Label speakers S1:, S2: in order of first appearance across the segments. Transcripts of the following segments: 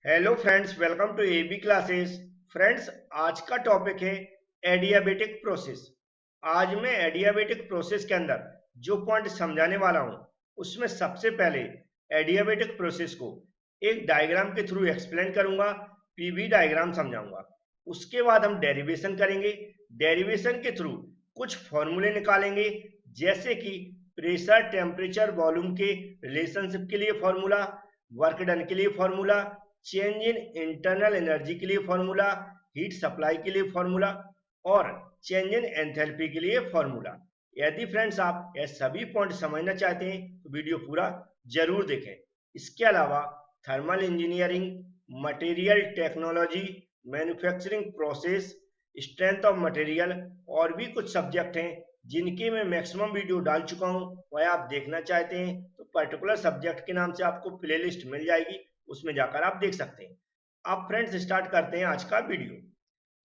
S1: Hello friends, welcome to AB classes. Friends, आज का topic है एडियाबेटिक प्रोसेस। आज मैं एडियाबेटिक प्रोसेस के अंदर जो पॉइंट समझाने वाला हूं, उसमें सबसे पहले एडियाबेटिक प्रोसेस को एक डायग्राम के थ्रू एक्सप्लेन करूंगा, पीवी डायग्राम समझाऊंगा। उसके बाद हम डेरिवेशन करेंगे। डेरिवेशन के थ्रू कुछ फॉर्मूले निकालेंगे, जैसे कि प्रेशर, टेम्परेचर, वॉल्यूम के रिलेशनशिप के लिए फॉर्मूला, वर्क डन के लिए formula, change in internal energy के लिए फॉर्मूला, हीट सप्लाई के लिए फॉर्मूला और चेंज इन एंथैल्पी के लिए फॉर्मूला। यदि फ्रेंड्स आप ये सभी पॉइंट समझना चाहते हैं तो वीडियो पूरा जरूर देखें। इसके अलावा thermal engineering, material technology, manufacturing process, strength of material और भी कुछ सब्जेक्ट हैं जिनके मैं मैक्सिमम वीडियो डाल चुका हूं। वह आप देखना चाहते हैं तो पर्टिकुलर सब्जेक्ट के नाम से आपको प्लेलिस्ट मिल जाएगी, उसमें जाकर आप देख सकते हैं। अब फ्रेंड्स स्टार्ट करते हैं आज का वीडियो।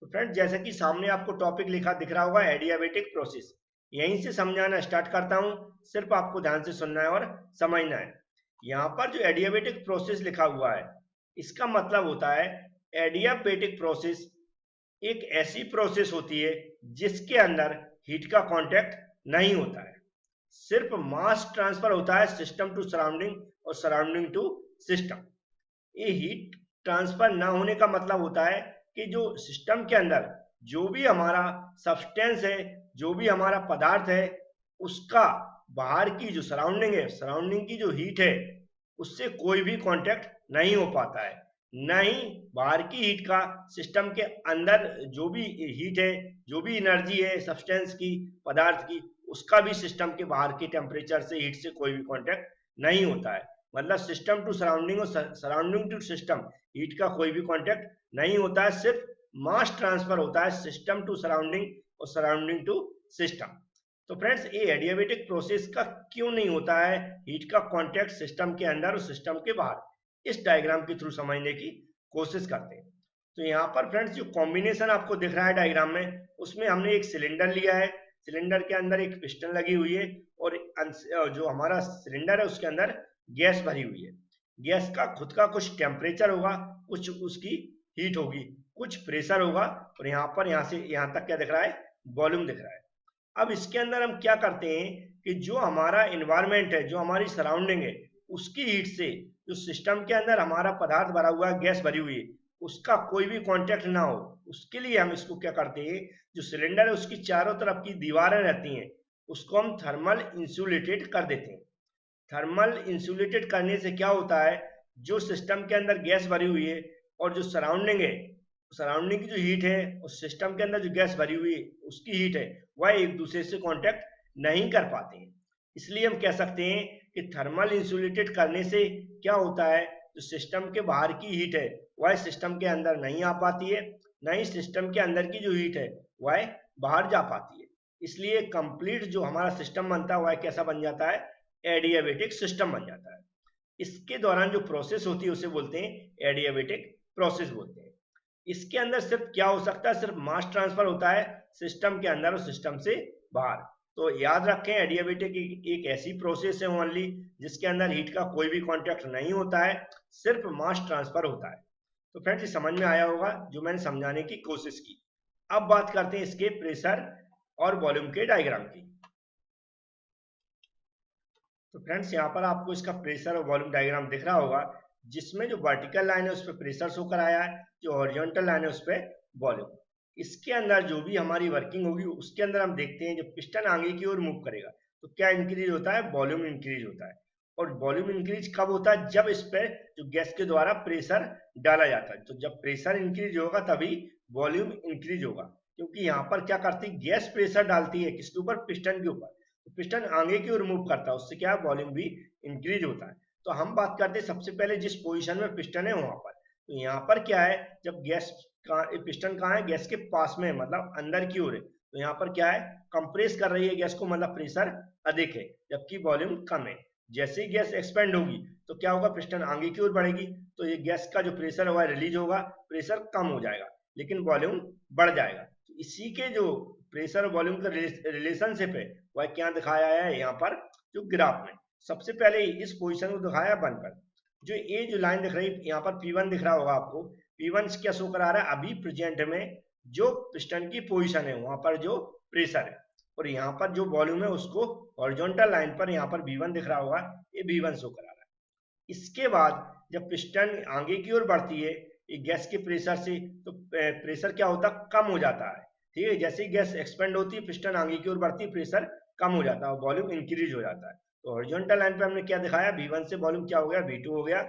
S1: तो फ्रेंड्स, जैसे कि सामने आपको टॉपिक लिखा दिख रहा होगा एडियाबेटिक प्रोसेस, यहीं से समझाना स्टार्ट करता हूं। सिर्फ आपको ध्यान से सुनना है और समझना है। यहाँ पर जो एडियाबेटिक प्रोसेस लिखा हुआ है, इसका मतलब होता है एडियाबेटिक प्रोसेस एक ऐसी प्रोसेस होती है जिसके अंदर हीट का कांटेक्ट नहीं होता है, सिर्फ मास ट्रांसफर होता है सिस्टम टू सराउंडिंग और सराउंडिंग टू सिस्टम। ये हीट ट्रांसफर ना होने का मतलब होता है कि जो सिस्टम के अंदर जो भी हमारा सब्सटेंस है, जो भी हमारा पदार्थ है, उसका बाहर की जो सराउंडिंग है, सराउंडिंग की जो हीट है, उससे कोई भी कांटेक्ट नहीं हो पाता है। न ही बाहर की हीट का सिस्टम के अंदर जो भी हीट है, जो भी एनर्जी है सब्सटेंस की, पदार्थ की, उसका भी सिस्टम के बाहर के टेम्परेचर से, हीट से कोई भी कांटेक्ट नहीं होता है। मतलब सिस्टम टू सराउंडिंग और सराउंडिंग टू सिस्टम हीट का कोई भी कांटेक्ट नहीं होता है, सिर्फ मास ट्रांसफर होता है सिस्टम टू सराउंडिंग और सराउंडिंग टू सिस्टम। तो फ्रेंड्स, ये एडियाबेटिक प्रोसेस का क्यों नहीं होता है हीट का कांटेक्ट सिस्टम के अंदर और सिस्टम के बाहर, इस डायग्राम के थ्रू समझने की कोशिश करते हैं। तो यहाँ पर फ्रेंड्स जो कॉम्बिनेशन आपको दिख रहा है डायग्राम में, उसमें हमने एक सिलेंडर लिया है। सिलेंडर के अंदर एक पिस्टन लगी हुई है और जो हमारा सिलेंडर है उसके अंदर गैस भरी हुई है। गैस का खुद का कुछ टेम्परेचर होगा, कुछ उसकी हीट होगी, कुछ प्रेशर होगा और यहाँ से यहाँ तक क्या दिख रहा है, वॉल्यूम दिख रहा है। अब इसके अंदर हम क्या करते हैं कि जो हमारा इन्वायरमेंट है, जो हमारी सराउंडिंग है, उसकी हीट से जो सिस्टम के अंदर हमारा पदार्थ भरा हुआ है, गैस भरी हुई है, उसका कोई भी कांटेक्ट ना हो, उसके लिए हम इसको क्या करते हैं, जो सिलेंडर है उसकी चारों तरफ की दीवारें रहती हैं, उसको हम थर्मल इंसुलेटेड कर देते हैं। थर्मल इंसुलेटेड करने से क्या होता है, जो सिस्टम के अंदर गैस भरी हुई है और जो सराउंडिंग है, सराउंडिंग की जो हीट है और सिस्टम के अंदर जो गैस भरी हुई है उसकी हीट है, वह एक दूसरे से कांटेक्ट नहीं कर पाते हैं। इसलिए हम कह सकते हैं कि थर्मल इंसुलेटेड करने से क्या होता है, जो सिस्टम के बाहर की हीट है वह सिस्टम के अंदर नहीं आ पाती है, न ही सिस्टम के अंदर की जो हीट है वह बाहर जा पाती है। इसलिए कंप्लीट जो हमारा सिस्टम बनता है वह कैसा बन जाता है, एडियाबेटिक सिस्टम बन जाता है। इसके दौरान जो प्रोसेस होती है उसे बोलते हैं एडियाबेटिक प्रोसेस बोलते हैं। इसके अंदर सिर्फ क्या हो सकता है, सिर्फ मास ट्रांसफर होता है सिस्टम के अंदर और सिस्टम से बाहर। तो याद रखें, एडियाबेटिक एक ऐसी प्रोसेस है ओनली जिसके अंदर हीट का कोई भी कांटेक्ट नहीं होता है, सिर्फ मास ट्रांसफर होता है। तो फ्रेंड्स, ये समझ में आया होगा जो मैंने समझाने की कोशिश की। अब बात करते हैं इसके प्रेशर और वॉल्यूम के डायग्राम की। तो फ्रेंड्स, यहाँ पर आपको इसका प्रेशर और वॉल्यूम डायग्राम दिख रहा होगा, जिसमें जो वर्टिकल लाइन है उस पर प्रेशर शो कराया है, जो हॉरिजॉन्टल लाइन है उस पर वॉल्यूम। इसके अंदर जो भी हमारी वर्किंग होगी उसके अंदर हम देखते हैं जब पिस्टन आगे की ओर मूव करेगा तो क्या इंक्रीज होता है, वॉल्यूम इंक्रीज होता है। और वॉल्यूम इंक्रीज कब होता है, जब इस पर जो गैस के द्वारा प्रेशर डाला जाता है। तो जब प्रेशर इंक्रीज होगा तभी वॉल्यूम इंक्रीज होगा, क्योंकि यहाँ पर क्या करती है, गैस प्रेशर डालती है किसके ऊपर, पिस्टन के ऊपर। तो पिस्टन आगे की ओर मूव करता है, उससे क्या है, वॉल्यूम भी इंक्रीज होता है। तो हम बात करते हैं सबसे पहले जिस पोजीशन में पिस्टन है वहां पर। तो यहाँ पर क्या है, जब गैस का पिस्टन कहाँ है, गैस के पास में, मतलब अंदर की ओर है। तो यहाँ पर क्या है, कंप्रेस कर रही है गैस को, मतलब प्रेशर अधिक है जबकि वॉल्यूम कम है। जैसे ही गैस एक्सपेंड होगी तो क्या होगा, पिस्टन आगे की ओर बढ़ेगी तो ये गैस का जो प्रेशर है वह रिलीज होगा, प्रेशर कम हो जाएगा लेकिन वॉल्यूम बढ़ जाएगा। तो इसी के जो प्रेशर और वॉल्यूम का रिलेशनशिप है वह क्या दिखाया है यहाँ पर, जो ग्राफ में सबसे पहले इस पोजीशन को दिखाया बनकर। जो ये जो लाइन दिख रही है यहाँ पर P1 दिख रहा होगा आपको, P1 क्या शो करा रहा है, अभी प्रेजेंट में जो पिस्टन की पोजीशन है वहां पर जो प्रेशर है, और यहाँ पर जो वॉल्यूम है उसको हॉरिजॉन्टल लाइन पर यहाँ पर V1 दिख रहा होगा, ये V1 शो करा रहा है। इसके बाद जब पिस्टन आगे की ओर बढ़ती है ये गैस के प्रेशर से, तो प्रेशर क्या होता है, कम हो जाता है। ठीक है, जैसे ही गैस एक्सपेंड होती है पिस्टन आगे की ओर बढ़ती है, प्रेशर कम हो जाता है और वॉल्यूम इंक्रीज हो जाता है। तो हॉरिजॉन्टल लाइन पे हमने क्या दिखाया, V1 से वॉल्यूम क्या हो गया, V2 हो गया,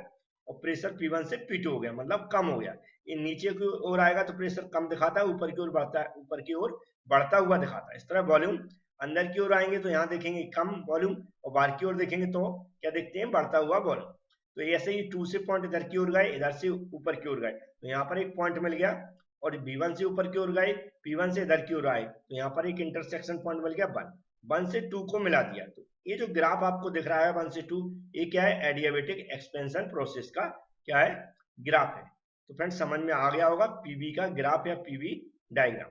S1: और प्रेशर P1 से P2 हो गया, मतलब कम हो गया। ये नीचे की ओर आएगा तो प्रेशर कम दिखाता है, ऊपर की ओर बढ़ता है, ऊपर की ओर बढ़ता हुआ दिखाता है। इस तरह वॉल्यूम अंदर की ओर आएंगे तो यहाँ देखेंगे कम वॉल्यूम, और बाहर की ओर देखेंगे तो क्या देखते हैं, बढ़ता हुआ वॉल्यूम। तो ऐसे ही 2 से पॉइंट इधर की ओर गए, इधर से ऊपर की ओर गए, तो यहाँ पर एक पॉइंट मिल गया, और V1 से ऊपर की ओर गए, P1 से इधर की ओर आए, तो यहाँ पर एक इंटरसेक्शन पॉइंट मिल गया 1, 1 से 2 को मिला दिया। तो ये जो ग्राफ आपको दिख रहा है 1 से 2, ये क्या है, एडियाबेटिक एक्सपेंशन प्रोसेस का क्या है, ग्राफ है। तो फ्रेंड्स समझ में आ गया होगा पीवी का ग्राफ या पीवी डायग्राम।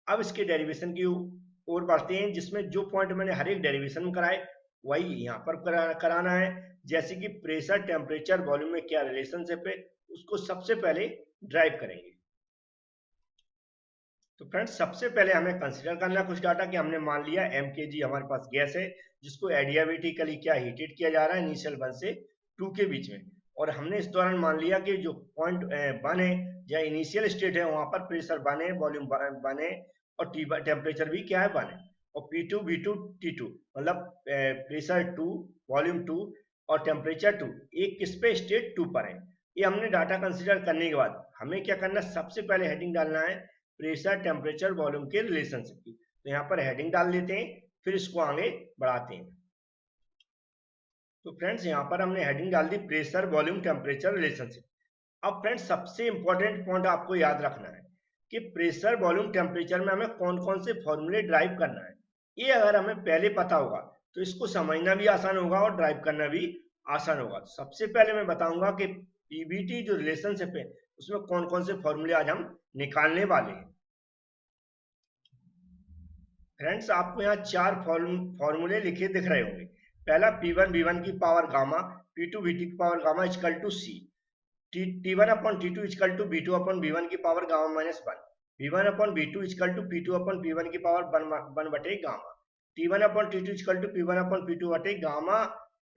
S1: अब इसके डेरिवेशन की ओर बढ़ते हैं, जिसमें जो पॉइंट मैंने हर एक डेरिवेशन में कराए वही यहाँ पर कराना है। जैसे कि प्रेशर, टेम्परेचर, वॉल्यूम में क्या रिलेशनशिप है, उसको सबसे पहले ड्राइव करेंगे। तो फ्रेंड्स सबसे पहले हमें कंसीडर करना कुछ डाटा कि हमने मान लिया mkg हमारे पास गैस है, जिसको एडियाबेटिकली क्या हीटेड किया जा रहा है इनिशियल 1 से 2 के बीच में, और हमने इस दौरान मान लिया कि जो पॉइंट 1 है या इनिशियल स्टेट है वहां पर प्रेशर 1 है, वॉल्यूम 1 है, और टेम्परेचर भी क्या है 1 है, और P2 V2 T2 मतलब प्रेशर 2, वॉल्यूम 2 और टेम्परेचर 2, एक किस पे, स्टेट 2 पर है। ये हमने डाटा कंसिडर करने के बाद हमें क्या करना, सबसे पहले हेडिंग डालना है प्रेशर, टेम्परेचर, वॉल्यूम के रिलेशनशिप की। तो यहाँ पर हेडिंग डाल देते हैं, फिर इसको आगे बढ़ाते हैं। तो फ्रेंड्स यहाँ पर हमने हेडिंग डाल the pressure, volume, temperature, relationship. अब फ्रेंड्स सबसे इंपॉर्टेंट पॉइंट आपको याद रखना है कि प्रेशर, वॉल्यूम, टेम्परेचर में हमें कौन कौन से फॉर्मूले ड्राइव करना है। ये अगर हमें पहले पता होगा तो इसको समझना भी आसान होगा और ड्राइव करना भी आसान होगा। तो सबसे पहले मैं बताऊंगा कि पीवीटी जो रिलेशनशिप है उसमें कौन कौन से फॉर्मूले आज हम निकालने वाले हैं। फ्रेंड्स आपको यहाँ 4 फॉर्मूले लिखे दिख रहे होंगे। पहला P1 V1 की पावर गामा, P2 V2 की power gamma equal to C, T1 upon T2 equal to B2 upon B1 की power gamma minus 1, V1 upon B2 equal to P2 upon P1 की पावर 1 बटे gamma, T1 upon T2 equal to P1 upon P2 बटे gamma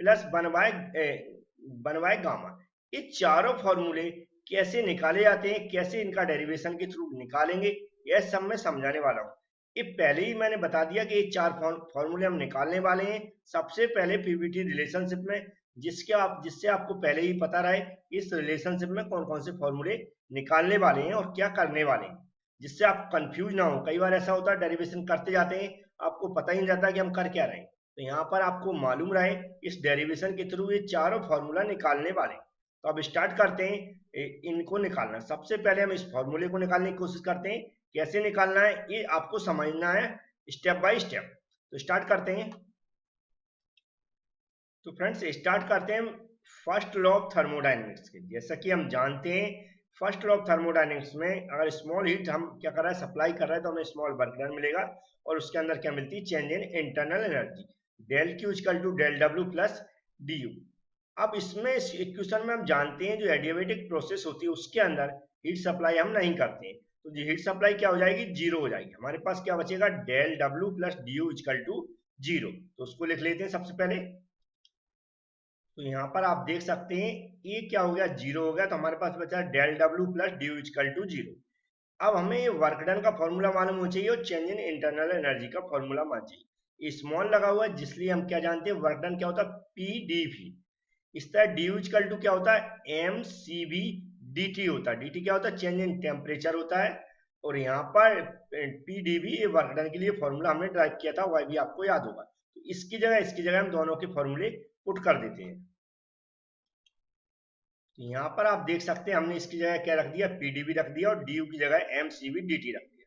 S1: plus 1 by gamma. ये चारों फॉर्मूले कैसे निकाले जाते हैं, कैसे इनका डेरिवेशन के थ्रू निकालेंगे, यह सब मैं समझाने वाला हूँ। ये पहले ही मैंने बता दिया कि ये 4 फॉर्मूले हम निकालने वाले हैं। सबसे पहले पीवीटी रिलेशनशिप में, जिससे आपको पहले ही पता रहे इस रिलेशनशिप में कौन कौन से फॉर्मूले निकालने वाले हैं और क्या करने वाले हैं, जिससे आप कंफ्यूज ना हो। कई बार ऐसा होता है डेरिवेशन करते जाते हैं, आपको पता ही नहीं जाता कि हम कर क्या रहे हैं। तो यहाँ पर आपको मालूम रहे इस डेरिवेशन के थ्रू ये चारों फॉर्मूला निकालने वाले। तो अब स्टार्ट करते हैं इनको निकालना। सबसे पहले हम इस फॉर्मूले को निकालने की कोशिश करते हैं। कैसे निकालना है ये आपको समझना है स्टेप बाय स्टेप। तो स्टार्ट करते हैं। तो फ्रेंड्स स्टार्ट करते हैं फर्स्ट लॉ ऑफ थर्मोडायनेमिक्स के। जैसा कि हम जानते हैं फर्स्ट लॉ ऑफ थर्मोडायनेमिक्स में अगर स्मॉल हीट हम क्या कर रहा है, सप्लाई कर रहा है, तो हमें स्मॉल वर्क डन मिलेगा, और उसके अंदर क्या मिलती है, change in internal energy, del Q equal to del W plus D U. अब इसमें इस इक्वेशन में हम जानते हैं जो एडियाबेटिक प्रोसेस होती है उसके अंदर हीट सप्लाई हम नहीं करते हैं, तो हीट सप्लाई क्या हो जाएगी, जीरो हो जाएगी। हमारे पास क्या बचेगा, del W plus D U equal to zero. तो उसको लिख लेते हैं सबसे पहले। तो यहाँ पर आप देख सकते हैं ये क्या हो गया, जीरो हो गया, तो हमारे पास बचा del W plus D U equal to zero. अब हमें ये वर्क डन का फॉर्मूला मालूम होना चाहिए और चेंज इन इंटरनल एनर्जी का फॉर्मूला मालूम चाहिए। स्मॉल लगा हुआ है जिसलिए हम क्या जानते हैं, वर्क डन क्या होता है, पी डी वी। इस तरह डी यू इक्वल टू क्या होता है, M C V D T होता है। डी टी क्या होता है, चेंज इन टेम्परेचर होता है। और यहाँ पर P D V work done के लिए फॉर्मूला हमने ड्राइव किया था, वह भी आपको याद होगा। तो इसकी जगह हम दोनों के फॉर्मूले पुट कर देते हैं। तो यहाँ पर आप देख सकते हैं हमने इसकी जगह क्या रख दिया, पीडीवी रख दिया, और डी की जगह एमसीवी डीटी रख दिया।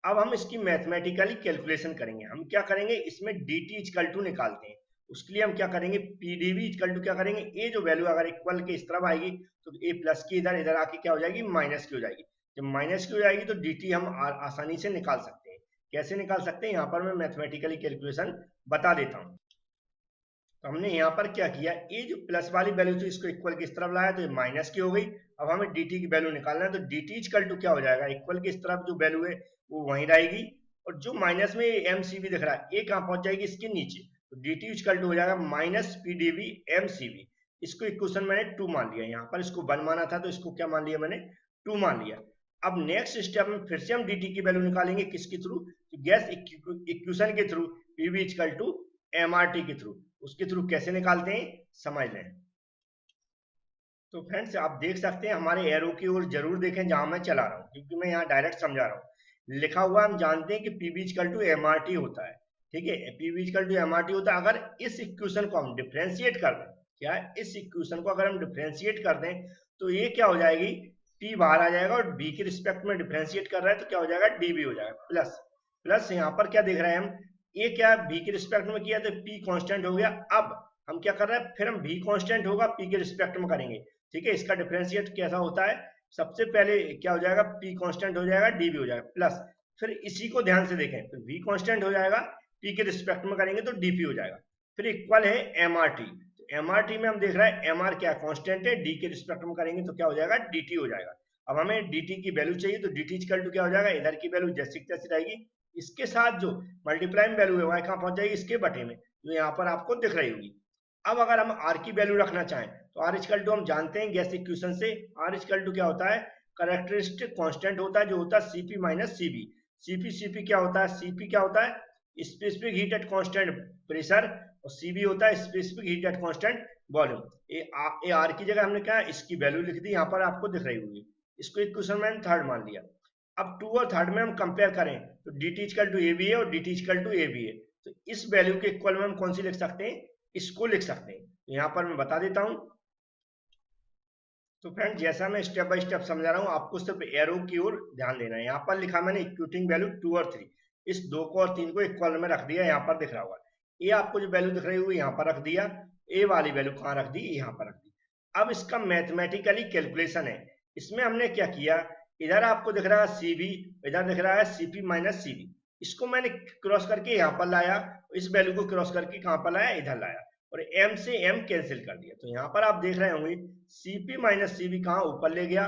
S1: अब हम इसकी मैथमेटिकली कैलकुलेशन करेंगे। हम क्या करेंगे, इसमें dt इक्वल टू निकालते हैं। उसके लिए हम क्या करेंगे, पीडीवी इक्वल टू क्या करेंगे, ए जो वैल्यू अगर इक्वल के इस तरफ आएगी तो ए प्लस की इधर इधर आके क्या हो जाएगी, माइनस की हो जाएगी। जब माइनस की हो जाएगी तो dt हम आसानी से निकाल सकते हैं। कैसे निकाल सकते हैं, यहाँ पर मैं मैथमेटिकली कैलकुलेशन बता देता हूँ। तो हमने यहाँ पर क्या किया, ये जो प्लस वाली वैल्यू थी इसको इक्वल की इस तरफ लाया तो ये माइनस की हो गई। अब हमें dt की वैल्यू निकालना है, तो dt इक्वल टू क्या हो जाएगा, इक्वल की इस तरफ जो वैल्यू है वो वहीं रहेगी, और जो माइनस में mcv दिख रहा है ये कहाँ पहुंच जाएगी, इसके नीचे। तो dt इक्वल टू हो जाएगा माइनस pdv mcv। इसको इक्वेशन मैंने 2 मान लिया, यहाँ पर इसको 1 माना था तो इसको क्या मान लिया मैंने, 2 मान लिया। अब नेक्स्ट स्टेप में फिर से हम dt की वैल्यू निकालेंगे, किसके थ्रू, तो गैस इक्वेशन के through, pv equal to mrt के थ्रू। उसके थ्रू कैसे निकालते हैं समझ लें। तो फ्रेंड्स आप देख सकते हैं, हमारे एरो की ओर जरूर देखें जहां मैं चला रहा हूं, क्योंकि मैं यहाँ डायरेक्ट समझा रहा हूँ। लिखा हुआ हम जानते हैं कि पीवी इक्वल टू एमआरटी होता है, ठीक है, पीवी इक्वल टू एमआरटी होता है। अगर इस इक्वेशन को हम डिफ्रेंशिएट कर दें, क्या है, इस इक्वेशन को अगर हम डिफ्रेंशिएट कर दें तो ये क्या हो जाएगी, p बाहर आ जाएगा, और b के रिस्पेक्ट में डिफ्रेंशिएट कर रहा है तो क्या हो जाएगा, dv हो जाएगा। प्लस प्लस यहाँ पर क्या देख रहे हैं हम, ये क्या b के रिस्पेक्ट में किया तो p कांस्टेंट हो गया। अब हम क्या कर रहे हैं, फिर हम v कांस्टेंट होगा p के रिस्पेक्ट में करेंगे, ठीक है। इसका डिफरेंशिएट कैसा होता है, सबसे पहले क्या हो जाएगा, p कांस्टेंट हो जाएगा, dv हो जाएगा, प्लस फिर इसी को ध्यान से देखें, फिर v कांस्टेंट हो जाएगा, p के रिस्पेक्ट में करेंगे तो dp हो जाएगा, फिर इक्वल है mrt। तो mrt में हम देख रहे हैं mr क्या कांस्टेंट है, d के रिस्पेक्ट में करेंगे तो क्या हो जाएगा, dt हो जाएगा। अब हमें dt की वैल्यू चाहिए, तो dt इक्वल टू क्या हो जाएगा, इधर की वैल्यू जैसी तैसी रहेगी, इसके साथ जो मल्टीप्लाइंग वैल्यू है वह कहाँ पहुंच जाएगी, इसके बटे में, जो यहाँ पर आपको दिख रही होगी। अब अगर हम r की वैल्यू रखना चाहें तो r इक्वल टू हम जानते हैं गैस इक्वेशन से, r इक्वल टू क्या होता है, कैरेक्टरिस्टिक कांस्टेंट होता है, जो होता है cp माइनस cv। cp क्या होता है, cp क्या होता है, specific heat at constant pressure, और cv होता है specific heat at constant volume. ये r की जगह हमने क्या इसकी वैल्यू लिख दी, यहाँ पर आपको दिख रही होगी। इसको इक्वेशन मैंने थर्ड मान लिया। अब 2 और थर्ड में हम कंपेयर करें तो dt इक्वल टू ab है और dt इक्वल टू ab है, तो इस वैल्यू के इक्वल में हम कौन सी लिख सकते हैं, इसको लिख सकते हैं। तो यहाँ पर मैं बता देता हूं। तो फ्रेंड जैसा मैं स्टेप बाय स्टेप समझा रहा हूं, आपको सिर्फ एरो की ओर ध्यान देना है। यहाँ पर लिखा मैंने इक्वेटिंग वैल्यू 2 और 3, इस 2 को और 3 को इक्वल में रख दिया, यहाँ पर दिख रहा होगा। ये आपको जो वैल्यू दिख रही होगी यहाँ पर रख दिया, ए वाली वैल्यू कहाँ रख दी, यहाँ पर रख दी। अब इसका मैथमेटिकली कैलकुलेशन है। इसमें हमने क्या किया, इधर आपको दिख रहा है cv, इधर दिख रहा है cp माइनस cv, इसको मैंने क्रॉस करके यहाँ पर लाया, इस वैल्यू को क्रॉस करके कहाँ पर लाया, इधर लाया, और m से m कैंसिल कर दिया। तो यहाँ पर आप देख रहे होंगे cp माइनस cv कहाँ ऊपर ले गया,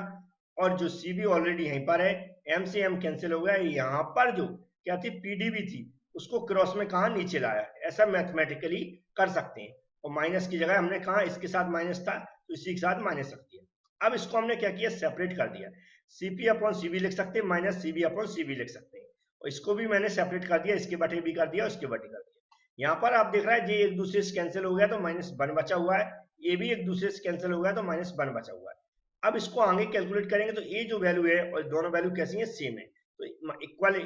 S1: और जो cv ऑलरेडी यहीं पर है, m से m कैंसिल हो गया। यहाँ पर जो क्या थी pdv थी, उसको क्रॉस में कहाँ नीचे लाया। ऐसा मैथमेटिकली कर सकते हैं। और माइनस की जगह हमने कहा इसके साथ माइनस था तो इसी के साथ माइनस रख दिया। अब इसको हमने क्या किया, सेपरेट कर दिया। cp अपॉन cv लिख सकते हैं, माइनस cv अपॉन cv लिख सकते हैं, और इसको भी मैंने सेपरेट कर दिया, इसके बटे भी कर दिया, उसके बटे कर दिया। यहाँ पर आप देख रहे हैं ये एक दूसरे से कैंसिल हो गया तो -1 बचा हुआ है, ये भी एक दूसरे से कैंसिल हो गया तो -1 बचा हुआ है। अब इसको आगे कैलकुलेट करेंगे तो ये जो वैल्यू है और दोनों वैल्यू कैसी है, सेम है, तो इक्वल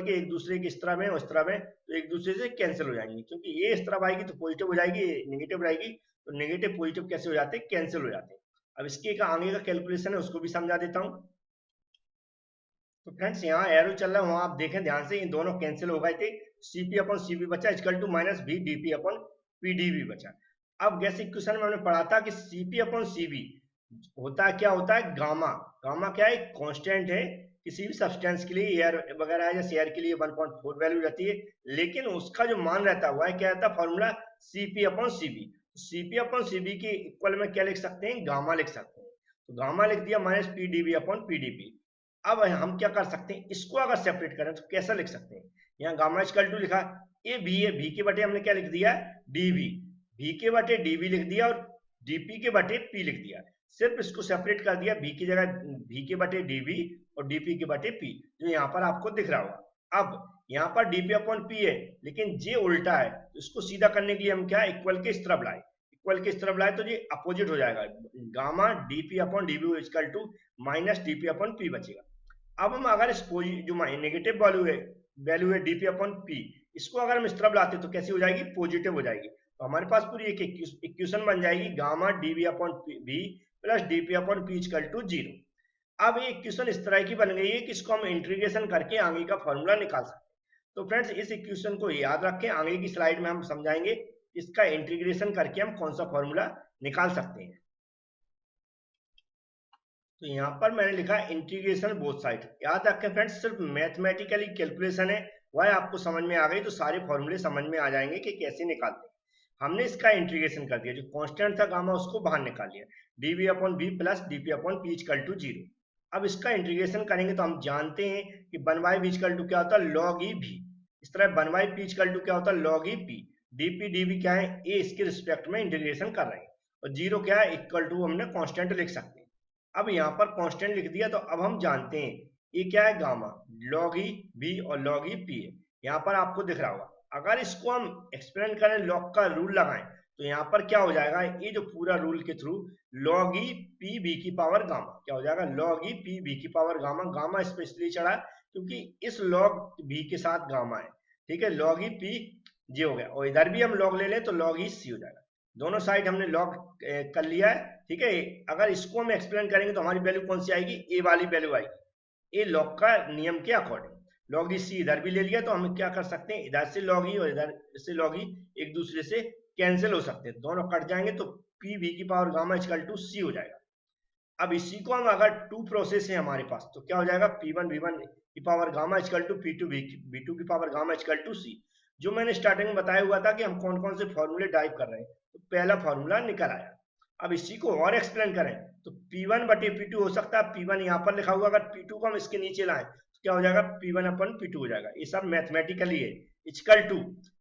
S1: के एक दूसरे के इस तरह में और इस तरह में, तो एक दूसरे से कैंसिल हो जाएंगे, क्योंकि ये इस तरफ आएगी तो पॉजिटिव हो जाएगी, नेगेटिव रहेगी तो नेगेटिव पॉजिटिव कैसे हो जाते हैं, कैंसिल हो जाते हैं। अब इसके आगे का कैलकुलेशन है उसको भी समझा देता हूँ। तो फ्रेंड्स यहाँ एरो चल रहा है, वहां आप देखें ध्यान से, इन दोनों कैंसिल हो गए थे, cp अपॉन cv बचा equal to minus v dp upon pdv बचा। अब गैस इक्वेशन में हमने पढ़ा था कि cp अपॉन cv होता है, क्या होता है, गामा। गामा क्या है, कांस्टेंट है, किसी भी सब्सटेंस के लिए, एयर वगैरह है, जैसे एयर के लिए 1.4 वैल्यू रहती है, लेकिन उसका जो मान रहता हुआ है क्या रहता है, formula cp upon cv। cp upon cv के इक्वल में क्या लिख सकते हैं, गामा लिख सकते हैं। तो गामा लिख दिया माइनस pdv अपॉन pdp। अब हम क्या कर सकते हैं, इसको अगर सेपरेट करें तो कैसा लिख सकते हैं, यहाँ गामा इक्वल टू लिखा, ये v है, v के बटे हमने क्या लिख दिया, dv, v के बटे dv लिख दिया, और dp के बटे p लिख दिया। सिर्फ इसको सेपरेट कर दिया, v की जगह v के बटे dv और dp के बटे p, जो यहाँ पर आपको दिख रहा होगा। अब यहाँ पर dp अपॉन p है, लेकिन j उल्टा है, तो इसको सीधा करने के लिए हम क्या, इक्वल के इस तरफ लाए, इक्वल के इस तरफ लाए तो ये अपोजिट हो जाएगा, gamma dp upon dv equal to minus dp upon p बचेगा। अब हम अगर इस जो नेगेटिव वैल्यू है dp अपॉन p, इसको अगर हम इस तरफ लाते तो कैसी हो जाएगी, पॉजिटिव हो जाएगी। तो हमारे पास पूरी एक इक्वेशन बन जाएगी, gamma dv upon v plus dp upon p equal to 0। अब ये इक्वेशन इस तरह की बन गई है कि इसको हम इंटीग्रेशन करके आगे का फॉर्मूला निकाल सकते हैं। तो फ्रेंड्स इस इक्वेशन को याद रखें, आगे की स्लाइड में हम समझाएंगे इसका इंटीग्रेशन करके हम कौन सा फॉर्मूला निकाल सकते हैं। तो यहाँ पर मैंने लिखा इंटीग्रेशन बोथ साइड। याद रखें फ्रेंड्स, सिर्फ मैथमेटिकली कैलकुलेशन है, वह आपको समझ में आ गई तो सारे फॉर्मूले समझ में आ जाएंगे कि कैसे निकालते हैं। हमने इसका इंटीग्रेशन कर दिया, जो कांस्टेंट था गामा उसको बाहर निकाल लिया, DV upon V plus DP upon P equal to 0। अब इसका इंटीग्रेशन करेंगे तो हम जानते हैं कि 1 बी इक्वल टू क्या होता है, लॉग ई भी। इस तरह 1 पी इक्वल टू क्या होता है, लॉग ई पी। डीपी डीवी क्या है, ए इसके रिस्पेक्ट में इंटीग्रेशन कर रहे हैं, और 0 क्या है, इक्वल टू हमने कांस्टेंट लिख सकते हैं। अब यहाँ पर कांस्टेंट लिख दिया तो अब हम जानते हैं ये क्या है, गामा, लॉग ई बी और लॉग ई पी है। यहाँ पर आपको दिख रहा होगा। अगर इसको हम एक्सपेरिमेंट करें, लॉग का रूल लगाएं, तो यहाँ पर क्या हो जाएगा, ये जो पूरा रूल के थ्रू लॉग ई पी बी की पावर गामा क्या हो जाएगा, लॉग ई पी बी की पावर गामा। गामा इस पे इसलिए चढ़ा क्योंकि इस लॉग बी के साथ गामा है, ठीक है। लॉग ई पी जे हो गया, और इधर भी हम लॉग ले लें तो लॉग ई सी हो जाएगा। दोनों साइड हमने लॉग कर लिया है, ठीक है। अगर इसको हम एक्सप्लेन करेंगे तो हमारी वैल्यू कौन सी आएगी, ए वाली वैल्यू आएगी, ए लॉग का नियम के अकॉर्डिंग। लॉग ई सी इधर भी ले लिया तो हम क्या कर सकते हैं, इधर से लॉग ई और इधर से लॉग ई एक दूसरे से कैंसिल हो सकते हैं, दोनों कट जाएंगे तो पी वी की पावर गामा इक्वल टू सी हो जाएगा। अब इसी को हम अगर टू प्रोसेस है हमारे पास तो क्या हो जाएगा, पी वन वी वन की power gamma equal to P two V two की power gamma equal to C. जो मैंने स्टार्टिंग में बताया हुआ था कि हम कौन कौन से फॉर्मूले टाइप कर रहे हैं, तो पहला फॉर्मूला निकल आया। अब इसी को और एक्सप्लेन करें तो P1 बटे P2 हो सकता है, P1 यहाँ पर लिखा हुआ, अगर P2 को हम इसके नीचे लाएं तो क्या हो जाएगा, P1 अपन P2 हो जाएगा। ये सब मैथमेटिकली है। इक्वल टू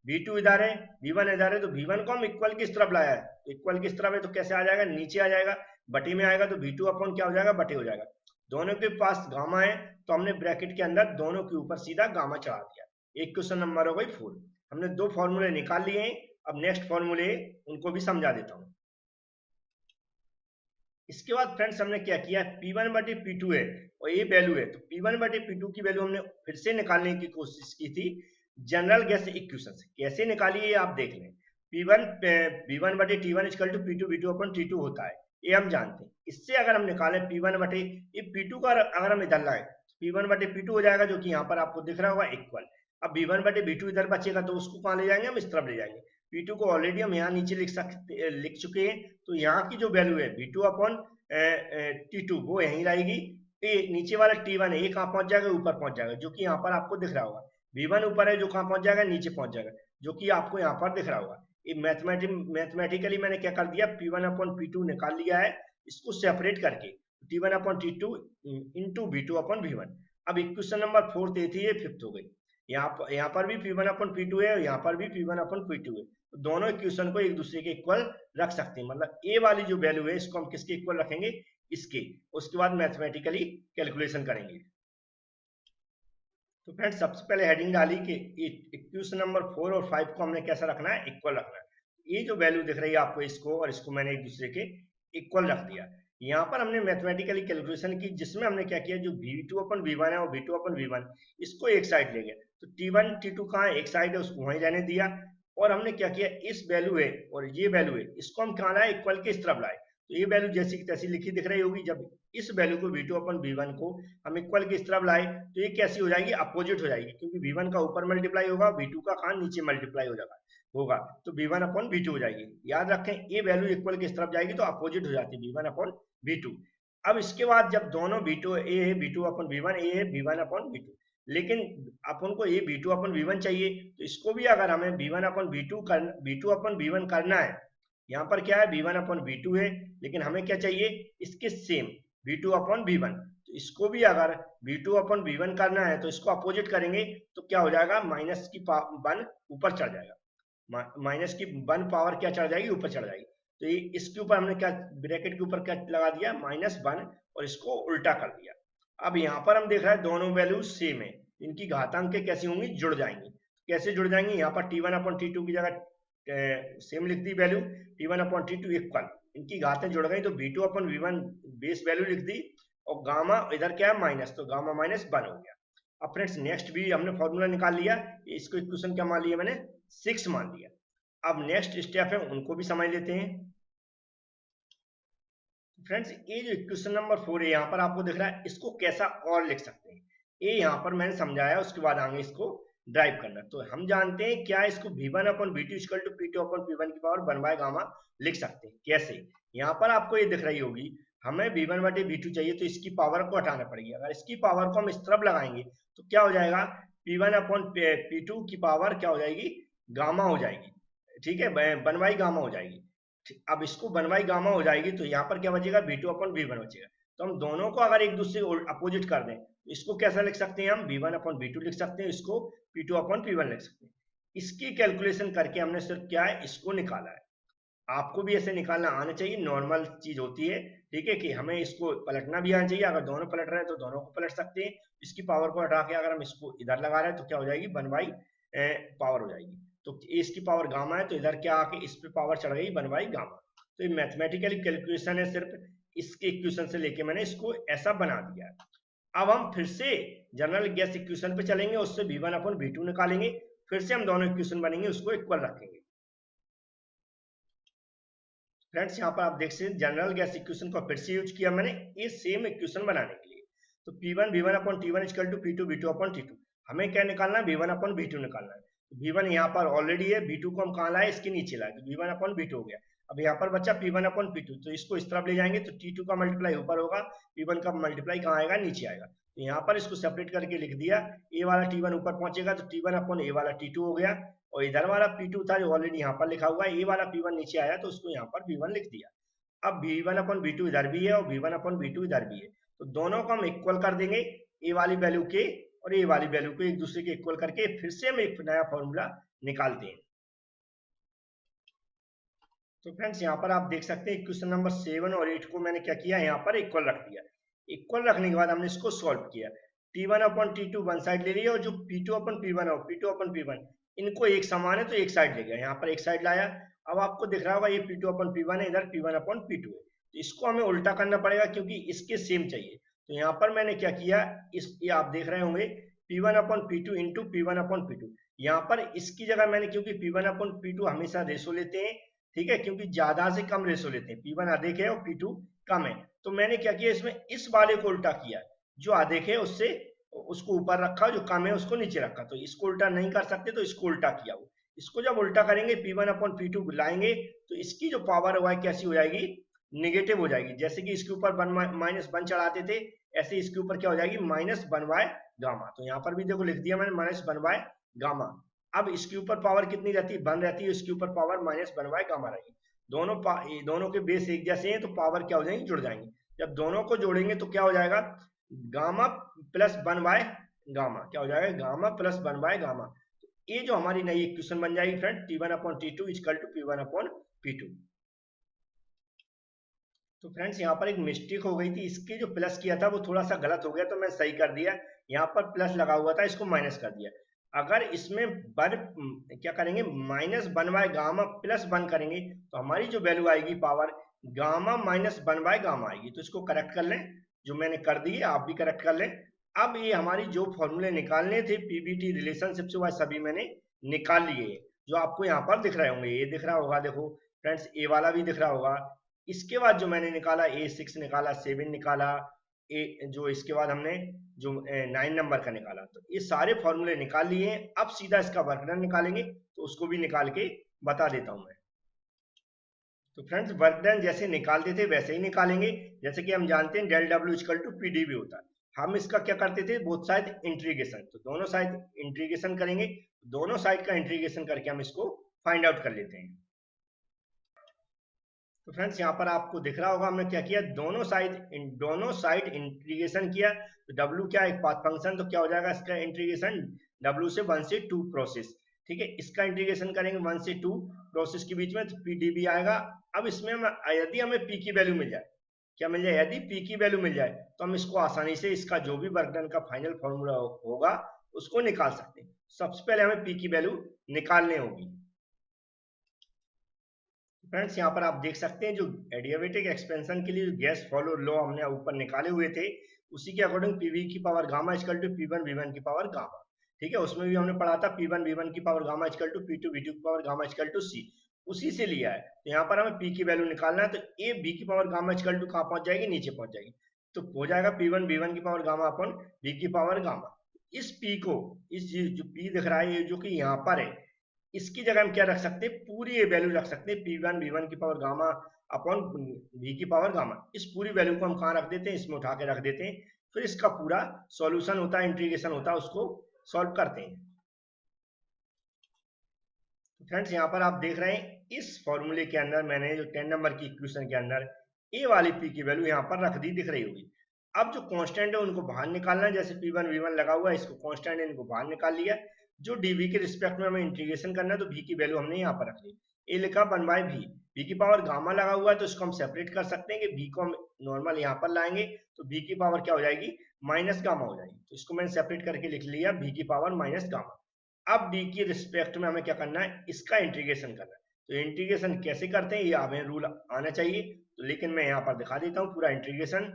S1: V2 इधर है, V1 इधर है, तो V1 को हम इक्वल किस तरफ लाया है, तो इक्वल किस तरफ है तो कैसे आ जाएगा, नीचे आ जाएगा, बटे में आएगा, तो V2 अपन क्या हो जाएगा, बटे हो जाएगा। दोनों के पास गामा है तो हमने ब्रैकेट के अंदर दोनों के ऊपर सीधा गामा चढ़ा दिया। एक क्वेश्चन नंबर हो गई 4। हमने 2 फॉर्मूले निकाल लिए हैं। अब नेक्स्ट फॉर्मूले उनको भी समझा देता हूँ। इसके बाद फ्रेंड्स हमने क्या किया, P1 बटे P2 है और ये वैल्यू है, तो P1 बटे P2 की वैल्यू हमने फिर से निकालने की कोशिश की थी जनरल गैस इक्वेशन से। कैसे निकाली है आप देख लें। P1 बटे T1 equal to P2 V2 upon T2 होता है, ये हम जानते हैं। इससे अगर हम निकालें P1 बटे ये P2 का अगर हम इधर लाए P1 बटे P2 हो जाएगा, जो कि यहाँ पर आपको दिख रहा होगा इक्वल। अब V1 बटे V2 इधर बचेगा तो उसको कहाँ ले जाएंगे, हम इस तरफ ले जाएंगे। P2 को ऑलरेडी हम यहाँ नीचे लिख चुके हैं, तो यहाँ की जो वैल्यू है V2 अपॉन T2 वो यहीं रहेगी। ये नीचे वाला T1 है, ये कहाँ पहुंच जाएगा, ऊपर पहुंच जाएगा, जो कि यहाँ पर आपको दिख रहा होगा। V1 ऊपर है, जो कहाँ पहुंच जाएगा, नीचे पहुंच जाएगा, जो कि आपको यहाँ पर दिख रहा होगा। ये मैथमेटिकली मैंने क्या कर दिया, P1 अपॉन P2 निकाल लिया है, इसको सेपरेट करके T1 upon T2 into V2 upon V1। अब इक्वेशन नंबर 4 थी, ये 5th हो गई। यहाँ पर भी P1 अपॉन P2 है और यहाँ पर भी P1 अपॉन P2 है, तो दोनों इक्वेशन को एक दूसरे के इक्वल रख सकते हैं। मतलब ए वाली जो वैल्यू है इसको हम किसके इक्वल रखेंगे, इसके। उसके बाद मैथमेटिकली कैलकुलेशन करेंगे। तो फ्रेंड्स सबसे पहले हेडिंग डाली कि इक्वेशन नंबर 4 और 5 को हमने कैसा रखना है, इक्वल रखना है। ये जो वैल्यू दिख रही है आपको, इसको और इसको मैंने एक दूसरे के इक्वल रख दिया। यहाँ पर हमने मैथमेटिकली कैलकुलेशन की, जिसमें हमने क्या किया, जो V2 अपन V1 है और V2 अपन V1 इसको एक साइड ले गए, तो T1 T2 कहाँ है, एक साइड है, उसको वहीं रहने दिया। और हमने क्या किया, इस वैल्यू है और ये वैल्यू है, इसको हम कहाँ लाए, इक्वल के इस तरफ लाए। तो ये वैल्यू जैसी की तैसी लिखी दिख रही होगी। जब इस वैल्यू को V2 अपन V1 को हम इक्वल के इस तरफ लाए तो ये कैसी हो जाएगी, अपोजिट हो जाएगी, क्योंकि V1 का ऊपर मल्टीप्लाई होगा, V2 का कहाँ नीचे मल्टीप्लाई हो जाएगा होगा, तो V1 अपॉन V2 हो जाएगी। याद रखें, ये वैल्यू इक्वल के इस तरफ जाएगी तो अपोजिट हो जाती है, V1 अपॉन V2। अब इसके बाद जब दोनों V2 ए है, V2 अपॉन V1 ए है, V1 अपॉन V2, लेकिन अपन को ये V2 अपन V1 चाहिए, तो इसको भी अगर हमें V1 अपन V2 अपन V1 करना है, यहाँ पर क्या है, V1 अपन V2 है, लेकिन हमें क्या चाहिए, इसके सेम V2 अपन V1। तो इसको भी अगर V2 अपन V1 करना है तो इसको अपोजिट करेंगे तो क्या हो जाएगा, माइनस की 1 ऊपर चढ़ जाएगा, माइनस की 1 पावर क्या चढ़ जाएगी, ऊपर चढ़ जाएगी। तो ये इसके ऊपर हमने क्या, ब्रैकेट के ऊपर क्या लगा दिया, -1, और इसको उल्टा कर दिया। अब यहाँ पर हम देख रहे हैं दोनों वैल्यू सेम है, इनकी घातांकें कैसी होंगी, जुड़ जाएंगी। कैसे जुड़ जाएंगी, यहाँ पर T1 अपॉन T2 की जगह सेम लिख दी value, T1 upon T2 equal, इनकी घातें जुड़ गई तो V2 upon V1 base value लिख दी, और गामा इधर क्या है माइनस, तो गामा -1 हो गया। अब फ्रेंड्स नेक्स्ट भी हमने फॉर्मूला निकाल लिया, इसको इक्वेशन क्या मान लिया मैंने, 6 मान लिया। अब नेक्स्ट स्टेप है उनको भी समझ लेते हैं। फ्रेंड्स ये जो इक्वेशन नंबर 4 है, यहाँ पर आपको दिख रहा है, इसको कैसा और लिख सकते हैं, ये यहाँ पर मैंने समझाया, उसके बाद आगे इसको ड्राइव करना। तो हम जानते हैं क्या, इसको V1 upon V2 equal to P2 upon P1 की पावर 1 बाय गामा लिख सकते हैं। कैसे, यहाँ पर आपको ये दिख रही होगी, हमें V1 बटे V2 चाहिए तो इसकी पावर को हटाना पड़ेगी। अगर इसकी पावर को हम इस तरफ लगाएंगे तो क्या हो जाएगा, P1 अपॉन P2 की पावर क्या हो जाएगी, गामा हो जाएगी। ठीक है, 1/गामा हो जाएगी। अब इसको 1/गामा हो जाएगी तो यहाँ पर क्या बचेगा, V2/V1 बचेगा। तो हम दोनों को अगर एक दूसरे अपोजिट कर दें तो इसको कैसा लिख सकते हैं, हम V1/V2 लिख सकते हैं, इसको P2/P1 लिख सकते हैं। इसकी कैलकुलेशन करके हमने सिर्फ क्या है, इसको निकाला है। आपको भी ऐसे निकालना आना चाहिए, नॉर्मल चीज होती है। ठीक है, कि हमें इसको पलटना भी आना चाहिए। अगर दोनों पलट रहे हैं तो दोनों को पलट सकते हैं। इसकी पावर को हटा के अगर हम इसको इधर लगा रहे हैं तो क्या हो जाएगी, 1/पावर हो जाएगी। तो इसकी पावर गामा है तो इधर क्या आके इस पे पावर चढ़ गई 1/गामा। तो ये मैथमेटिकली कैलकुलेशन है, सिर्फ इसके इक्वेशन से लेके मैंने इसको ऐसा बना दिया। अब हम फिर से जनरल गैस इक्वेशन पे चलेंगे, उससे V1/V2 निकालेंगे। फिर से हम दोनों इक्वेशन बनेंगे, उसको इक्वल रखेंगे। फ्रेंड्स यहाँ पर आप देख सकते हैं जनरल गैस इक्वेशन को फिर से यूज किया मैंने ये सेम इक्वेशन बनाने के लिए। तो P1 V1/T1 equal to P2 V2/T2। हमें क्या निकालना है, V1/V2 निकालना है। तो V1 यहाँ पर ऑलरेडी है, V2 को हम कहाँ लाए, इसके नीचे लाए, तो V1/V2 हो गया। अब यहाँ पर बच्चा P1/P2, तो इसको इस तरफ ले जाएंगे तो T2 का मल्टीप्लाई ऊपर होगा, P1 का मल्टीप्लाई कहाँ आएगा, नीचे आएगा। तो यहाँ पर इसको सेपरेट करके लिख दिया, ए वाला T1 ऊपर पहुंचेगा तो T1/A वाला T2 हो गया, और इधर वाला P2 था जो ऑलरेडी यहाँ पर लिखा हुआ है, ए वाला P1 नीचे आया तो उसको यहाँ पर V1 लिख दिया। अब V1/V2 इधर भी है और V1/V2 इधर भी है, तो दोनों को हम इक्वल कर देंगे, ए वाली वैल्यू के और ए वाली वैल्यू को एक दूसरे के इक्वल करके फिर से हम एक नया फॉर्मूला निकालते हैं। तो फ्रेंड्स यहाँ पर आप देख सकते हैं इक्वेशन नंबर 7 और 8 को मैंने क्या किया, यहाँ पर इक्वल रख दिया। इक्वल रखने के बाद हमने इसको सॉल्व किया। T1/T2 वन साइड ले लिया और जो P2/P1 और P2/P1 इनको एक समान है तो एक साइड ले गया, यहाँ पर एक साइड लाया। अब आपको दिख रहा होगा ये P2/P1 है, इधर P1/P2 है, तो इसको हमें उल्टा करना पड़ेगा क्योंकि इसके सेम चाहिए। तो यहाँ पर मैंने क्या किया, ये आप देख रहे होंगे P1/P2 इंटू P1/P2। यहाँ पर इसकी जगह मैंने, क्योंकि P1/P2 हमेशा रेशो लेते हैं, ठीक है, क्योंकि ज्यादा से कम रेशो लेते हैं, P1 अधिक है और P2 कम है, तो मैंने क्या किया, इसमें इस वाले को उल्टा किया, जो अधिक है उससे उसको ऊपर रखा, जो कम है उसको नीचे रखा। तो इसको उल्टा नहीं कर सकते तो इसको उल्टा किया। इसको जब उल्टा करेंगे P1/P2 लाएंगे तो इसकी जो पावर है कैसी हो जाएगी, निगेटिव हो जाएगी। जैसे कि इसके ऊपर -1 चढ़ाते थे, ऐसे इसके ऊपर क्या हो जाएगी, -1/गामा। तो यहाँ पर भी देखो लिख दिया मैंने -1/गामा। अब इसके ऊपर पावर कितनी रहती है, 1 रहती है, इसके ऊपर पावर -1/गामा रहेगी। दोनों के बेस एक जैसे हैं तो पावर क्या हो जाएंगी, जुड़ जाएंगी। जब दोनों को जोड़ेंगे तो क्या हो जाएगा, गामा प्लस 1/गामा, क्या हो जाएगा, गामा प्लस 1/गामा। ये जो हमारी नई इक्वेशन बन जाएगी friend, T1/T2 equal to P1/P2। तो फ्रेंड्स यहाँ पर एक मिस्टेक हो गई थी, इसके जो प्लस किया था वो थोड़ा सा गलत हो गया, तो मैं सही कर दिया। यहाँ पर प्लस लगा हुआ था, इसको माइनस कर दिया। अगर इसमें क्या करेंगे, -1/गामा प्लस 1 करेंगे तो हमारी जो वैल्यू आएगी पावर, गामा -1/गामा आएगी। तो इसको करेक्ट कर लें, जो मैंने कर दी, आप भी करेक्ट कर लें। अब ये हमारी जो फॉर्मूले निकालने थे पीबीटी रिलेशनशिप से, वह सभी मैंने निकाल लिए, जो आपको यहाँ पर दिख रहे होंगे। ये दिख रहा होगा, देखो फ्रेंड्स, ए वाला भी दिख रहा होगा। इसके बाद जो मैंने निकाला, A6 निकाला, 7 निकाला, जो इसके बाद हमने जो 9 नंबर का निकाला, तो ये सारे फॉर्मूले निकाल लिए हैं। अब सीधा इसका वर्क डन निकालेंगे, तो उसको भी निकाल के बता देता हूं मैं। तो फ्रेंड्स वर्क डन जैसे निकालते थे वैसे ही निकालेंगे। जैसे कि हम जानते हैं del W equal to PdV होता है। हम इसका क्या करते थे, बोथ साइड इंटीग्रेशन, तो दोनों साइड इंटीग्रेशन करेंगे। दोनों साइड का इंटीग्रेशन करके हम इसको फाइंड आउट कर लेते हैं। तो फ्रेंड्स यहाँ पर आपको दिख रहा होगा हमने क्या किया, दोनों साइड इंटीग्रेशन किया। तो W क्या, एक पाथ फंक्शन, तो क्या हो जाएगा इसका इंटीग्रेशन, W से 1 से 2 प्रोसेस, ठीक है। इसका इंटीग्रेशन करेंगे 1 से 2 प्रोसेस के बीच में, तो PdV आएगा। अब इसमें यदि हमें P की वैल्यू मिल जाए, क्या मिल जाए, यदि P की वैल्यू मिल जाए तो हम इसको आसानी से, इसका जो भी वर्क डन का फाइनल फॉर्मूला होगा उसको निकाल सकते हैं। सबसे पहले हमें P की वैल्यू निकालनी होगी। फ्रेंड्स यहाँ पर आप देख सकते हैं जो एडियाबेटिक एक्सपेंशन के लिए गैस फॉलो लॉ हमने ऊपर निकाले हुए थे, उसी के अकॉर्डिंग पीवी की power gamma equal to P1 V1 की पावर गामा, ठीक है। उसमें भी हमने पढ़ा था P1 V1 की power gamma equal to P2 V2 की power gamma equal to C, उसी से लिया है। तो यहाँ पर हमें P की वैल्यू निकालना है, तो A B की पावर गामा इक्वल टू कहाँ पहुंच जाएगी, नीचे पहुंच जाएगी। तो हो जाएगा P1 V1 की पावर गामा अपन B की पावर गामा। इस P को, इस जो P दिख रहा है ये जो कि यहाँ पर है, इसकी जगह हम क्या रख सकते हैं, पूरी ये वैल्यू रख सकते हैं P1 V1 की पावर गामा अपॉन V की पावर गामा। इस पूरी वैल्यू को हम कहाँ रख देते हैं, इसमें उठा के रख देते हैं। फिर इसका पूरा सॉल्यूशन होता है, इंटीग्रेशन होता है, उसको सॉल्व करते हैं। फ्रेंड्स यहाँ पर आप देख रहे हैं इस फॉर्मूले के अंदर मैंने जो 10 नंबर की इक्वेशन के अंदर ए वाली पी की वैल्यू यहाँ पर रख दी, दिख रही होगी। अब जो कांस्टेंट है उनको बाहर निकालना है, जैसे P1 V1 लगा हुआ है, इसको कांस्टेंट है, इनको बाहर निकाल लिया। जो dv के रिस्पेक्ट में हमें इंटीग्रेशन करना है तो v की वैल्यू हमने यहाँ पर रख ली, ए लिखा 1/v, v की पावर गामा लगा हुआ है तो इसको हम सेपरेट कर सकते हैं कि v को हम नॉर्मल यहाँ पर लाएंगे तो v की पावर क्या हो जाएगी, माइनस गामा हो जाएगी। तो इसको मैंने सेपरेट करके लिख लिया, v की पावर माइनस गामा। अब d की रिस्पेक्ट में हमें क्या करना है, इसका इंटीग्रेशन करना है। तो इंटीग्रेशन कैसे करते हैं ये हमें रूल आना चाहिए, तो लेकिन मैं यहाँ पर दिखा देता हूँ पूरा इंटीग्रेशन।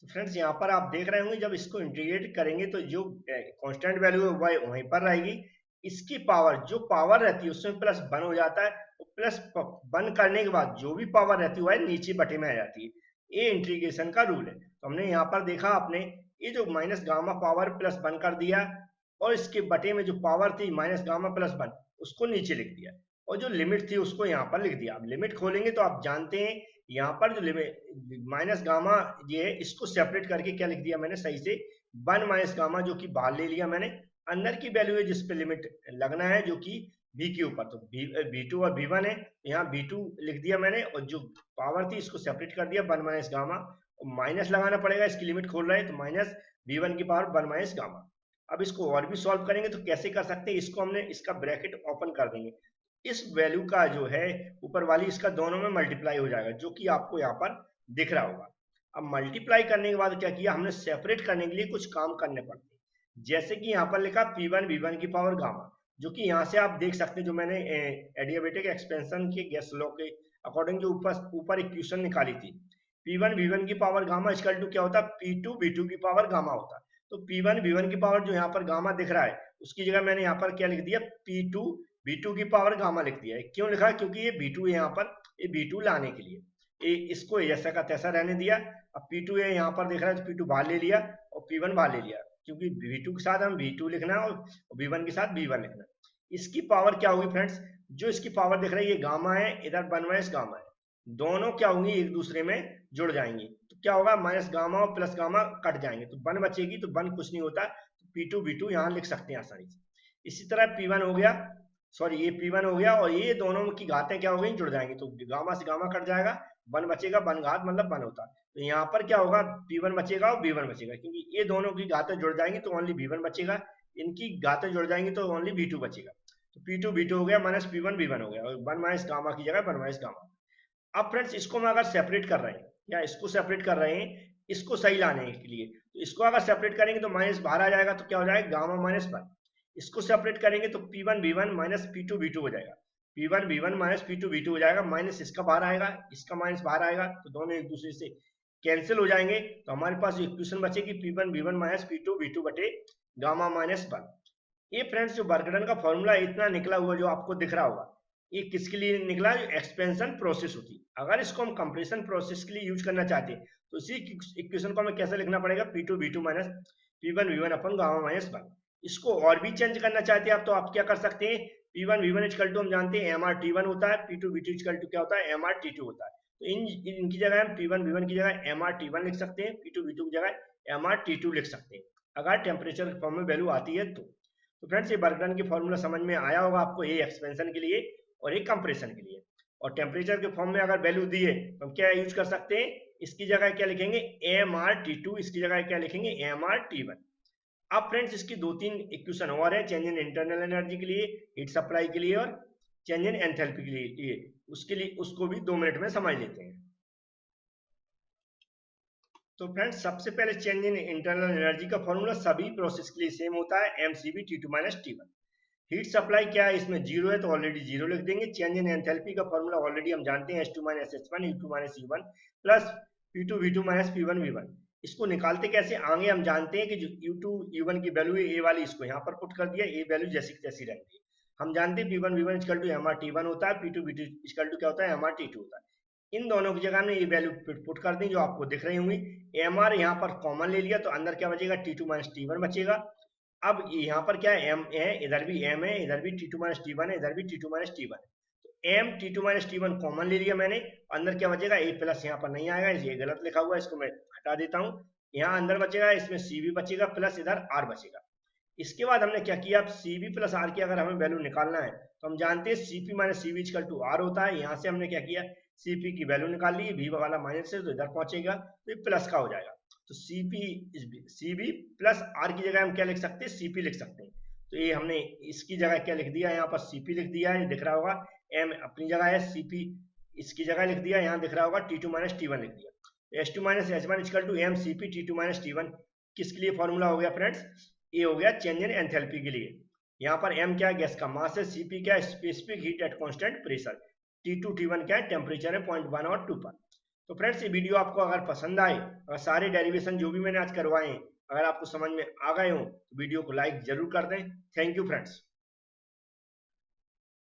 S1: तो फ्रेंड्स यहाँ पर आप देख रहे होंगे जब इसको इंटीग्रेट करेंगे तो जो कांस्टेंट वैल्यू है वह वहीं पर रहेगी, इसकी पावर जो पावर रहती है उसमें प्लस 1 हो जाता है, तो प्लस 1 करने के बाद जो भी पावर रहती है वह नीचे बटे में आ जाती है। ये इंटीग्रेशन का रूल है। तो हमने यहाँ पर देखा आपने ये जो माइनस गामा पावर प्लस 1 कर दिया और इसके बटे में जो पावर थी माइनस गामा प्लस 1 उसको नीचे लिख दिया और जो लिमिट थी उसको यहाँ पर लिख दिया। अब लिमिट खोलेंगे तो आप जानते हैं यहाँ पर जो लिमिट माइनस गामा ये है इसको सेपरेट करके क्या लिख दिया मैंने सही से 1 माइनस गामा, जो कि बाहर ले लिया मैंने, अंदर की वैल्यू है जिस पे लिमिट लगना है जो कि v के ऊपर, तो v2 और v1 है, यहाँ v2 लिख दिया मैंने और जो पावर थी इसको सेपरेट कर दिया 1 माइनस गामा, और माइनस लगाना पड़ेगा, इसकी लिमिट खोल रहे हैं तो माइनस v1 की पावर 1 माइनस गामा। अब इसको और भी सॉल्व करेंगे तो कैसे कर सकते हैं, इसको हमने इसका ब्रैकेट ओपन कर देंगे, इस वैल्यू का जो है ऊपर वाली इसका दोनों में मल्टीप्लाई हो जाएगा जो कि आपको यहाँ पर दिख रहा होगा। अब मल्टीप्लाई करने के बाद क्या किया हमने, सेपरेट करने के लिए कुछ काम करने पड़ते हैं, जैसे कि यहाँ पर लिखा P1 V1 की पावर गामा, जो कि यहाँ से आप देख सकते हैं जो मैंने एडियाबेटिक एक्सपेंशन के गैस लॉ के अकॉर्डिंग जो ऊपर इक्वेशन निकाली थी, P1 V1 की पावर गामा इक्वल टू क्या होता है, P2 V2 की पावर गामा होता है। तो P1 V1 की पावर जो यहाँ पर गामा दिख रहा है उसकी जगह मैंने यहाँ पर क्या लिख दिया, P2 V2 की पावर गामा लिख दिया है। क्यों लिखा, क्योंकि ये V2 है यहाँ पर, ये V2 लाने के लिए इसको जैसा का तैसा रहने दिया। अब P2 है यहाँ पर दिख रहा है तो P2 बाहर ले लिया और P1 बाहर ले लिया, क्योंकि V2 के साथ हम V2 लिखना है और V1 के साथ V1 लिखना है। इसकी पावर क्या होगी फ्रेंड्स, जो इसकी पावर दिख रही है ये गामा है, इधर 1 माइनस गामा है, दोनों क्या होंगी एक दूसरे में जुड़ जाएंगी, तो क्या होगा माइनस गामा और प्लस गामा कट जाएंगे तो 1 बचेगी, तो 1 कुछ नहीं होता, तो P2 V2 यहाँ लिख सकते हैं आसानी से। इसी तरह P1 हो गया, सॉरी ये P1 हो गया और ये दोनों की घातें क्या हो गई, जुड़ जाएंगी, तो गामा से गामा कट जाएगा, 1 बचेगा, 1 घात मतलब 1 होता, तो यहाँ पर क्या होगा P1 बचेगा और V1 बचेगा, क्योंकि ये दोनों की घातें जुड़ जाएंगी तो ओनली V1 बचेगा, इनकी घातें जुड़ जाएंगी तो ओनली V2 बचेगा, तो P2 V2 हो गया माइनस P1 V1 हो गया और 1 माइनस गामा की जगह 1 माइनस गामा। अब फ्रेंड्स इसको हम अगर सेपरेट कर रहे हैं या इसको सेपरेट कर रहे हैं इसको सही लाने के लिए, तो इसको अगर सेपरेट करेंगे तो माइनस बाहर आ जाएगा तो क्या हो जाएगा गामा माइनस 1, इसको सेपरेट करेंगे तो P1 V1 minus P2 V2 हो जाएगा, P1 V1 minus P2 V2 हो जाएगा, माइनस इसका बाहर आएगा इसका माइनस बाहर आएगा तो दोनों एक दूसरे से कैंसिल हो जाएंगे, तो हमारे पास इक्वेशन बचेगी P1 V1 minus P2 V2 बटे गामा माइनस 1। ये फ्रेंड्स जो बर्गडन का फॉर्मूला इतना निकला हुआ जो आपको दिख रहा होगा, ये किसके लिए निकला, जो एक्सपेंशन प्रोसेस होती है। अगर इसको हम कंप्रेशन प्रोसेस के लिए यूज करना चाहते हैं तो इसी इक्वेशन को हमें कैसे लिखना पड़ेगा, P2 V2 minus P1 V1 अपन गामा माइनस 1। इसको और भी चेंज करना चाहते हैं आप तो आप क्या कर सकते हैं, P1 V1 इक्वल टू हम जानते हैं MRT1 होता है, P2 V2 इक्वल टू क्या होता है MRT2 होता है, तो इनकी जगह हम P1 V1 की जगह MRT1 लिख सकते हैं, P2 V2 की जगह MRT2 लिख सकते हैं अगर टेम्परेचर फॉर्म में वैल्यू आती है तो फ्रेंड्स ये बर्गडन की फॉर्मूला समझ में आया होगा आपको, ये एक्सपेंशन के लिए और एक कंप्रेशन के लिए। और टेम्परेचर के फॉर्म में अगर वैल्यू दी है तो हम क्या यूज कर सकते हैं, इसकी जगह क्या लिखेंगे MRT2, इसकी जगह क्या लिखेंगे MRT1। अब फ्रेंड्स इसकी 2-3 इक्वेशन और है, चेंज इन इंटरनल एनर्जी के लिए, हीट सप्लाई के लिए और चेंज इन एंथैल्पी के लिए, उसके लिए उसको भी 2 मिनट में समझ लेते हैं। तो फ्रेंड्स सबसे पहले चेंज इन इंटरनल एनर्जी का फॉर्मूला सभी प्रोसेस के लिए सेम होता है, mCv T2 minus T1। Heat supply क्या है, इसमें जीरो है तो ऑलरेडी जीरो लिख देंगे। चेंज इन एंथैल्पी का फॉर्मूला ऑलरेडी हम जानते हैं, H2 minus H1 U2 minus U1 plus P2 V2 minus P1 V1। इसको निकालते कैसे, आगे हम जानते हैं कि जो U2 U1 की वैल्यू है ए वाली, इसको यहाँ पर पुट कर दिया, ए वैल्यू जैसी तैसी रहेगी। हम जानते हैं P1 V1 equal to MRT1 होता है, P2 V2 इक्वल टू क्या होता है MRT2 होता है। इन दोनों की जगह हमने ये वैल्यू पुट कर दी जो आपको दिख रही होंगी। MR यहाँ पर कॉमन ले लिया तो अंदर क्या बचेगा T2 माइनस T1 बचेगा। अब यहाँ पर क्या है M है, इधर भी M है, इधर भी T2 माइनस T1 है, इधर भी T2 माइनस T1 है, तो M T2 minus T1 common ले लिया मैंने, अंदर क्या बचेगा A प्लस, यहाँ पर नहीं आएगा, ये गलत लिखा हुआ है, इसको मैं हटा देता हूँ। यहाँ अंदर बचेगा, इसमें C भी बचेगा प्लस इधर R बचेगा। इसके बाद हमने क्या किया, अब Cv प्लस आर की अगर हमें वैल्यू निकालना है तो हम जानते हैं Cp minus Cv equal to R होता है। यहाँ से हमने क्या किया, Cp की वैल्यू निकाल ली, V वाला माइनस से तो इधर पहुंचेगा तो ये प्लस का हो जाएगा। तो Cv प्लस आर की जगह हम क्या लिख सकते हैं, Cp लिख सकते हैं। तो ये हमने इसकी जगह क्या लिख दिया, यहाँ पर Cp लिख दिया है, दिख रहा होगा। M अपनी जगह है, Cp इसकी जगह लिख दिया, यहाँ दिख रहा होगा T2 माइनस T1 लिख दिया। H2 minus H1 equal to M Cp T2 minus T1 किसके लिए फॉर्मूला हो गया फ्रेंड्स, ये हो गया चेंज इन एंथैल्पी के लिए। यहाँ पर M क्या है, गैस का मास है, Cp क्या है, specific heat at constant pressure, T2 T1 क्या है, टेम्परेचर है 0.1 और 2 पर। तो फ्रेंड्स ये वीडियो आपको अगर पसंद आए, अगर सारे डेरिवेशन जो भी मैंने आज करवाए हैं अगर आपको समझ में आ गए हो तो वीडियो को लाइक जरूर कर दें। Thank you friends.